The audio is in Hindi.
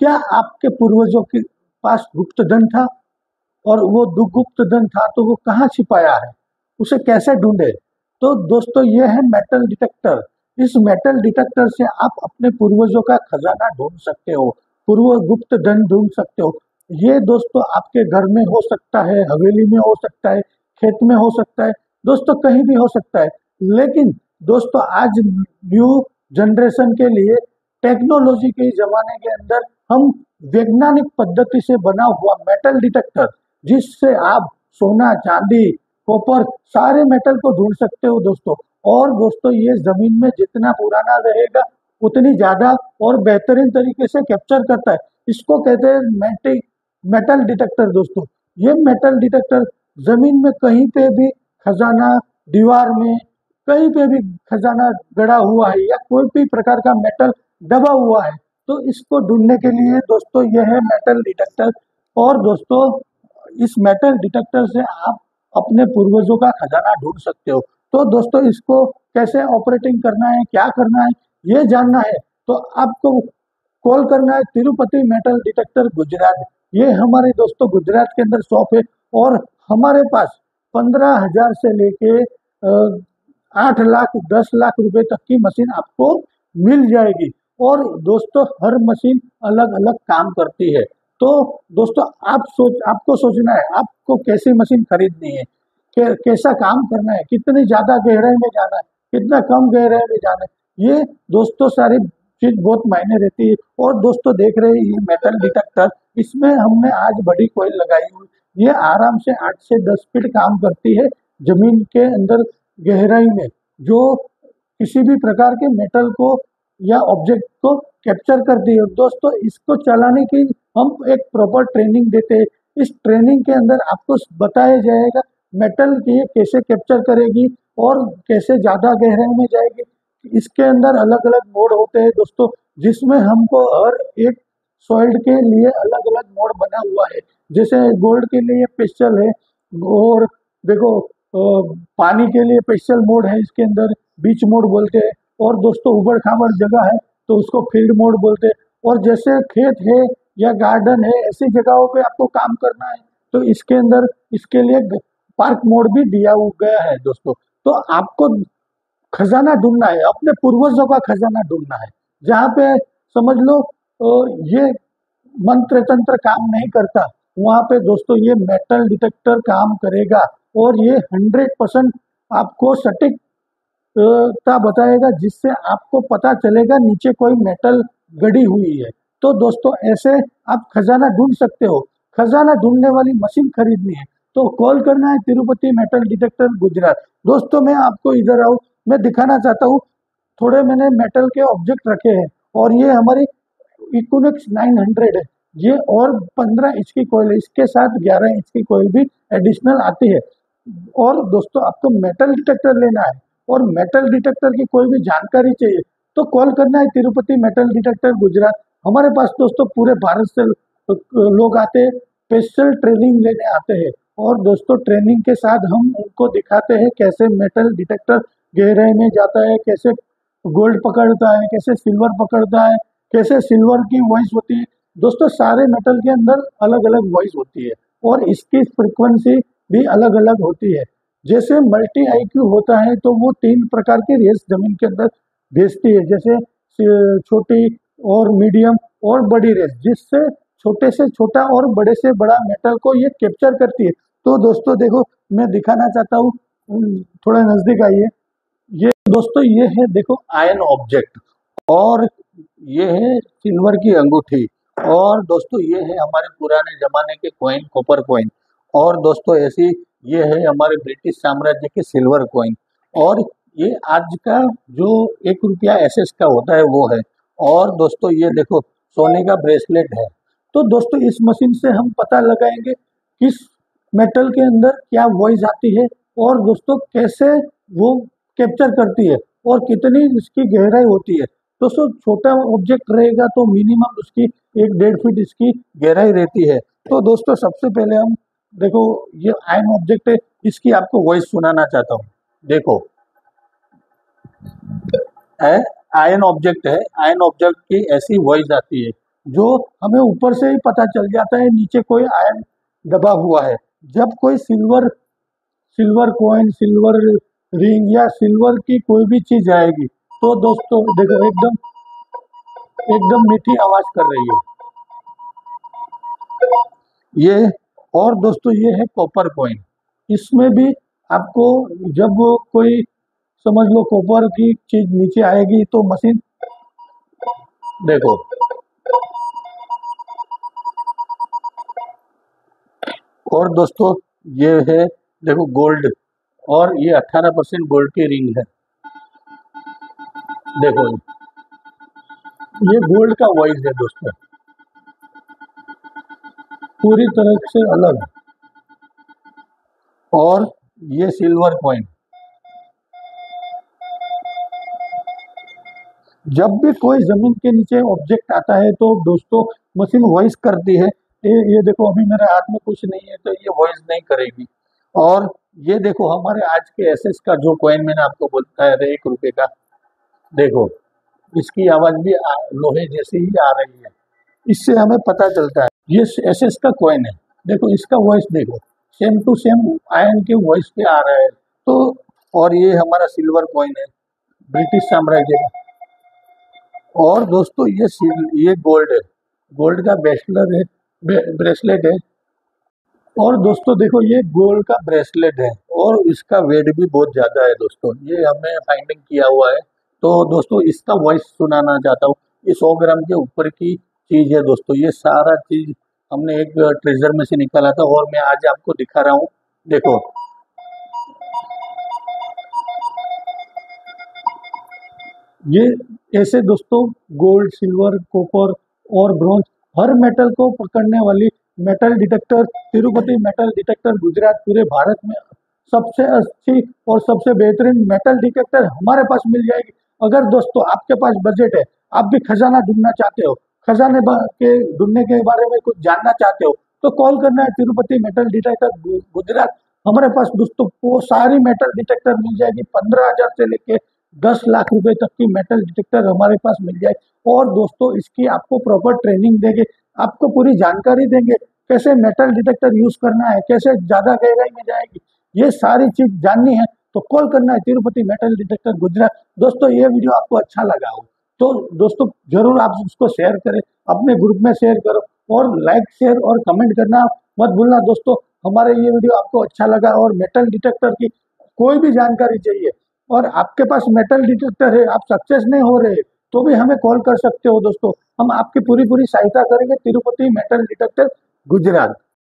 क्या आपके पूर्वजों के पास गुप्त धन था? और वो गुप्त धन था तो वो कहाँ छिपाया है, उसे कैसे ढूंढे? तो दोस्तों ये है मेटल डिटेक्टर। इस मेटल डिटेक्टर से आप अपने पूर्वजों का खजाना ढूंढ सकते हो, पूर्व गुप्त धन ढूंढ सकते हो। ये दोस्तों आपके घर में हो सकता है, हवेली में हो सकता है, खेत में हो सकता है, दोस्तों कहीं भी हो सकता है। लेकिन दोस्तों आज न्यू जनरेशन के लिए, टेक्नोलॉजी के जमाने के अंदर, हम वैज्ञानिक पद्धति से बना हुआ मेटल डिटेक्टर, जिससे आप सोना, चांदी, कॉपर, सारे मेटल को ढूंढ सकते हो दोस्तों। और दोस्तों ये जमीन में जितना पुराना रहेगा उतनी ज्यादा और बेहतरीन तरीके से कैप्चर करता है। इसको कहते हैं मेटल डिटेक्टर दोस्तों। ये मेटल डिटेक्टर जमीन में कहीं पे भी खजाना, दीवार में कहीं पे भी खजाना गड़ा हुआ है या कोई भी प्रकार का मेटल दबा हुआ है, तो इसको ढूंढने के लिए दोस्तों यह है मेटल डिटेक्टर। और दोस्तों इस मेटल डिटेक्टर से आप अपने पूर्वजों का खजाना ढूंढ सकते हो। तो दोस्तों इसको कैसे ऑपरेटिंग करना है, क्या करना है, ये जानना है तो आपको कॉल करना है तिरुपति मेटल डिटेक्टर गुजरात। ये हमारे दोस्तों गुजरात के अंदर शॉप है और हमारे पास 15,000 से लेके 8 लाख 10 लाख रुपए तक की मशीन आपको मिल जाएगी। और दोस्तों हर मशीन अलग अलग काम करती है। तो दोस्तों आपको सोचना है आपको कैसी मशीन खरीदनी है, कैसा काम करना है, कितनी ज्यादा गहराई में जाना है, कितना कम गहराई में जाना है, ये दोस्तों सारी चीज बहुत मायने रहती है। और दोस्तों देख रहे हैं ये मेटल डिटेक्टर, इसमें हमने आज बड़ी कोयल लगाई हुई, ये आराम से 8 से 10 फीट काम करती है जमीन के अंदर गहराई में, जो किसी भी प्रकार के मेटल को या ऑब्जेक्ट को कैप्चर करती है। दोस्तों इसको चलाने की हम एक प्रॉपर ट्रेनिंग देते हैं। इस ट्रेनिंग के अंदर आपको बताया जाएगा मेटल की कैसे कैप्चर करेगी और कैसे ज्यादा गहराई में जाएगी। इसके अंदर अलग अलग मोड होते हैं दोस्तों, जिसमें हमको हर एक सॉइल्ड के लिए अलग अलग मोड बना हुआ है। जैसे गोल्ड के लिए स्पेशल है, और देखो पानी के लिए स्पेशल मोड है, इसके अंदर बीच मोड बोलते हैं। और दोस्तों उबड़ खाबड़ जगह है तो उसको फील्ड मोड बोलते हैं। और जैसे खेत है या गार्डन है, ऐसी जगहों पे आपको काम करना है तो इसके अंदर इसके लिए पार्क मोड भी दिया गया है दोस्तों। तो आपको खजाना ढूंढना है, अपने पूर्वजों का खजाना ढूंढना है, जहाँ पे समझ लो ये मंत्र तंत्र काम नहीं करता, वहां पे दोस्तों ये मेटल डिटेक्टर काम करेगा। और ये 100% आपको सटीकता बताएगा, जिससे आपको पता चलेगा नीचे कोई मेटल गड़ी हुई है। तो दोस्तों ऐसे आप खजाना ढूंढ सकते हो। खजाना ढूंढने वाली मशीन खरीदनी है तो कॉल करना है तिरुपति मेटल डिटेक्टर गुजरात। दोस्तों मैं आपको इधर आऊँ, मैं दिखाना चाहता हूँ, थोड़े मैंने मेटल के ऑब्जेक्ट रखे हैं। और ये हमारी इकोनिक्स 900 है, ये और 15 इंच की कोयल है, इसके साथ 11 इंच की कोयल भी एडिशनल आती है। और दोस्तों आपको मेटल डिटेक्टर लेना है और मेटल डिटेक्टर की कोई भी जानकारी चाहिए तो कॉल करना है तिरुपति मेटल डिटेक्टर गुजरात। हमारे पास दोस्तों पूरे भारत से लोग आते हैं, स्पेशल ट्रेनिंग लेने आते हैं। और दोस्तों ट्रेनिंग के साथ हम उनको दिखाते हैं कैसे मेटल डिटेक्टर गहराई में जाता है, कैसे गोल्ड पकड़ता है, कैसे सिल्वर पकड़ता है, कैसे सिल्वर की वॉइस होती है। दोस्तों सारे मेटल के अंदर अलग अलग वॉइस होती है और इसकी फ्रिक्वेंसी भी अलग अलग होती है। जैसे मल्टी आईक्यू होता है तो वो 3 प्रकार की रेस जमीन के अंदर भेजती है, जैसे छोटी और मीडियम और बड़ी रेस, जिससे छोटे से छोटा और बड़े से बड़ा मेटल को ये कैप्चर करती है। तो दोस्तों देखो मैं दिखाना चाहता हूँ, थोड़ा नजदीक आइए। ये दोस्तों ये है देखो आयन ऑब्जेक्ट, और ये है सिल्वर की अंगूठी, और दोस्तों ये है हमारे पुराने जमाने के कॉइन, कॉपर कॉइन। और दोस्तों ऐसी ये है हमारे ब्रिटिश साम्राज्य के सिल्वर कॉइन। और ये आज का जो 1 रुपया एसएस का होता है वो है। और दोस्तों ये देखो सोने का ब्रेसलेट है। तो दोस्तों इस मशीन से हम पता लगाएंगे किस मेटल के अंदर क्या वॉइस आती है और दोस्तों कैसे वो कैप्चर करती है और कितनी इसकी गहराई होती है। दोस्तों छोटा ऑब्जेक्ट रहेगा तो मिनिमम उसकी 1-1.5 फीट इसकी गहराई रहती है। तो दोस्तों सबसे पहले हम देखो ये आयन ऑब्जेक्ट है, इसकी आपको वॉइस सुनाना चाहता हूँ। देखो आयन ऑब्जेक्ट है, आयन ऑब्जेक्ट की ऐसी वॉइस आती है। जो हमें ऊपर से ही पता चल जाता है नीचे कोई आयन दबा हुआ है। जब कोई silver silver coin, silver ring या सिल्वर की कोई भी चीज आएगी तो दोस्तों देखो एकदम एकदम मीठी आवाज कर रही है ये। और दोस्तों ये है कॉपर कॉइन। इसमें भी आपको जब कोई समझ लो कॉपर की चीज नीचे आएगी तो मशीन देखो। और दोस्तों ये है देखो गोल्ड, और ये 18% गोल्ड की रिंग है। देखो ये गोल्ड का वॉइस है दोस्तों, पूरी तरह से अलग। और ये सिल्वर कॉइन, जब भी कोई जमीन के नीचे ऑब्जेक्ट आता है तो दोस्तों मशीन वॉइस करती है। ये देखो अभी मेरे हाथ में कुछ नहीं है तो ये वॉइस नहीं करेगी। और ये देखो हमारे आज के एसएस का जो कॉइन मैंने आपको बताया था 1 रुपए का, देखो इसकी आवाज भी लोहे जैसी ही आ रही है। इससे हमें पता चलता है ये एसएस का कॉइन है। देखो इसका वॉइस देखो सेम टू सेम आयन के वॉइस पे आ रहा है। तो और ये हमारा सिल्वर कॉइन है ब्रिटिश साम्राज्य का। और दोस्तों ये गोल्ड है, गोल्ड का ब्रेसलेट है, ब्रेसलेट है। और दोस्तों देखो ये गोल्ड का ब्रेसलेट है और इसका वेट भी बहुत ज्यादा है दोस्तों, ये हमें फाइंडिंग किया हुआ है। तो दोस्तों इसका वॉइस सुनाना चाहता हूँ। ये 100 ग्राम के ऊपर की चीज है दोस्तों। ये सारा चीज हमने एक ट्रेजर में से निकाला था और मैं आज आपको दिखा रहा हूँ। देखो ये ऐसे दोस्तों गोल्ड, सिल्वर, कॉपर और ब्रॉन्ज हर मेटल को पकड़ने वाली metal detector Tirupati metal detector Gujarat पूरे भारत में सबसे अच्छी और सबसे बेहतरीन मेटल डिटेक्टर हमारे पास मिल जाएगी। अगर दोस्तों आपके पास बजट है, आप भी खजाना ढूंढना चाहते हो, खजाने के ढूंढने के बारे में कुछ जानना चाहते हो तो कॉल करना है तिरुपति मेटल डिटेक्टर गुजरात। हमारे पास दोस्तों वो सारी मेटल डिटेक्टर मिल जाएगी। 15,000 से लेके 10 लाख रुपए तक की मेटल डिटेक्टर हमारे पास मिल जाए। और दोस्तों इसकी आपको प्रॉपर ट्रेनिंग देंगे, आपको पूरी जानकारी देंगे कैसे मेटल डिटेक्टर यूज करना है, कैसे ज्यादा गहराई में जाएगी, ये सारी चीज जाननी है तो कॉल करना है तिरुपति मेटल डिटेक्टर गुजरात। दोस्तों ये वीडियो आपको अच्छा लगा हो तो दोस्तों जरूर आप उसको शेयर करें, अपने ग्रुप में शेयर करो और लाइक शेयर और कमेंट करना मत भूलना। दोस्तों हमारे ये वीडियो आपको अच्छा लगा और मेटल डिटेक्टर की कोई भी जानकारी चाहिए और आपके पास मेटल डिटेक्टर है, आप सक्सेस नहीं हो रहे तो भी हमें कॉल कर सकते हो दोस्तों। हम आपकी पूरी पूरी सहायता करेंगे। Tirupati metal detector Gujarat.